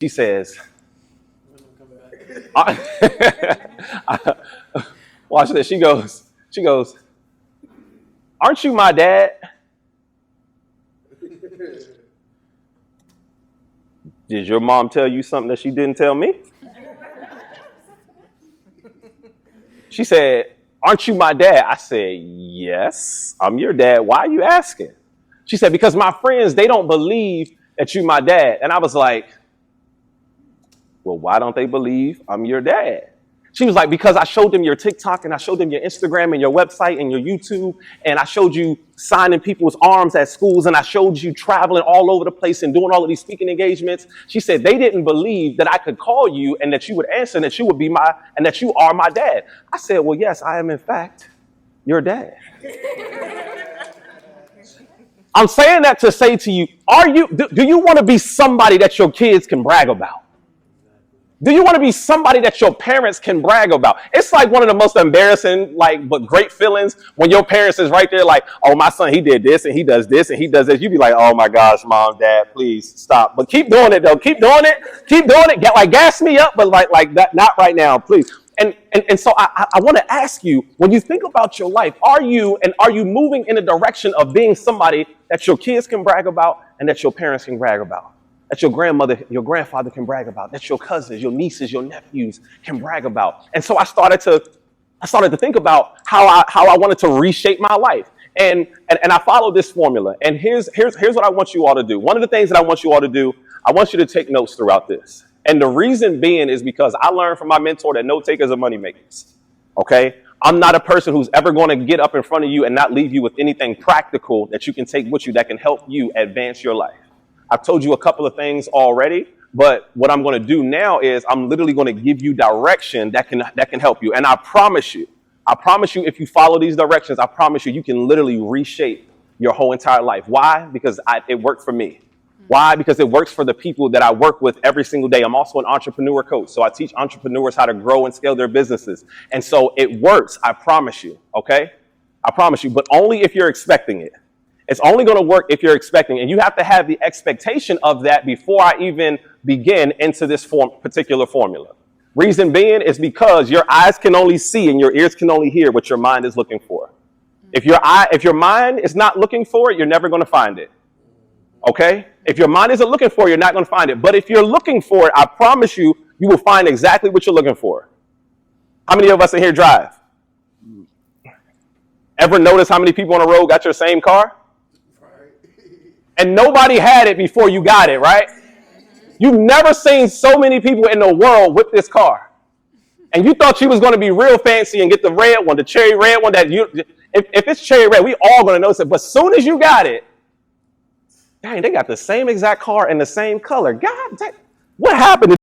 She says, watch this. She goes, aren't you my dad? Did your mom tell you something that she didn't tell me? She said, aren't you my dad? I said, yes, I'm your dad. Why are you asking? She said, because my friends, they don't believe that you're my dad. And I was like, well, why don't they believe I'm your dad? She was like, because I showed them your TikTok and I showed them your Instagram and your website and your YouTube. And I showed you signing people's arms at schools. And I showed you traveling all over the place and doing all of these speaking engagements. She said they didn't believe that I could call you and that you would answer and that you would be and that you are my dad. I said, well, yes, I am in fact your dad. I'm saying that to say to you, do you want to be somebody that your kids can brag about? Do you want to be somebody that your parents can brag about? It's like one of the most embarrassing, but great feelings when your parents is right there like, oh, my son, he did this and he does this and he does this. You be like, oh my gosh, mom, dad, please stop. But keep doing it though. Keep doing it. Keep doing it. Like gas me up, but like that, not right now, please. And so I want to ask you, when you think about your life, are you moving in the direction of being somebody that your kids can brag about and that your parents can brag about? That your grandmother, your grandfather can brag about, that your cousins, your nieces, your nephews can brag about. And so I started to think about how I wanted to reshape my life. And I followed this formula. And here's what I want you all to do. One of the things that I want you all to do, I want you to take notes throughout this. And the reason being is because I learned from my mentor that note takers are money makers. Okay? I'm not a person who's ever going to get up in front of you and not leave you with anything practical that you can take with you that can help you advance your life. I've told you a couple of things already, but what I'm going to do now is I'm literally going to give you direction that can help you. And I promise you, if you follow these directions, I promise you can literally reshape your whole entire life. Why? Because it worked for me. Why? Because it works for the people that I work with every single day. I'm also an entrepreneur coach, so I teach entrepreneurs how to grow and scale their businesses. And so it works, I promise you, okay? I promise you, but only if you're expecting it. It's only going to work if you're expecting, and you have to have the expectation of that before I even begin into this particular formula. Reason being is because your eyes can only see and your ears can only hear what your mind is looking for. If your mind is not looking for it, you're never going to find it. Okay? If your mind isn't looking for it, you're not going to find it. But if you're looking for it, I promise you, you will find exactly what you're looking for. How many of us in here drive? Ever notice how many people on the road got your same car? And nobody had it before you got it, right? You've never seen so many people in the world with this car. And you thought you was going to be real fancy and get the red one, the cherry red one if it's cherry red, we all going to notice it. But as soon as you got it, dang, they got the same exact car and the same color. God, what happened?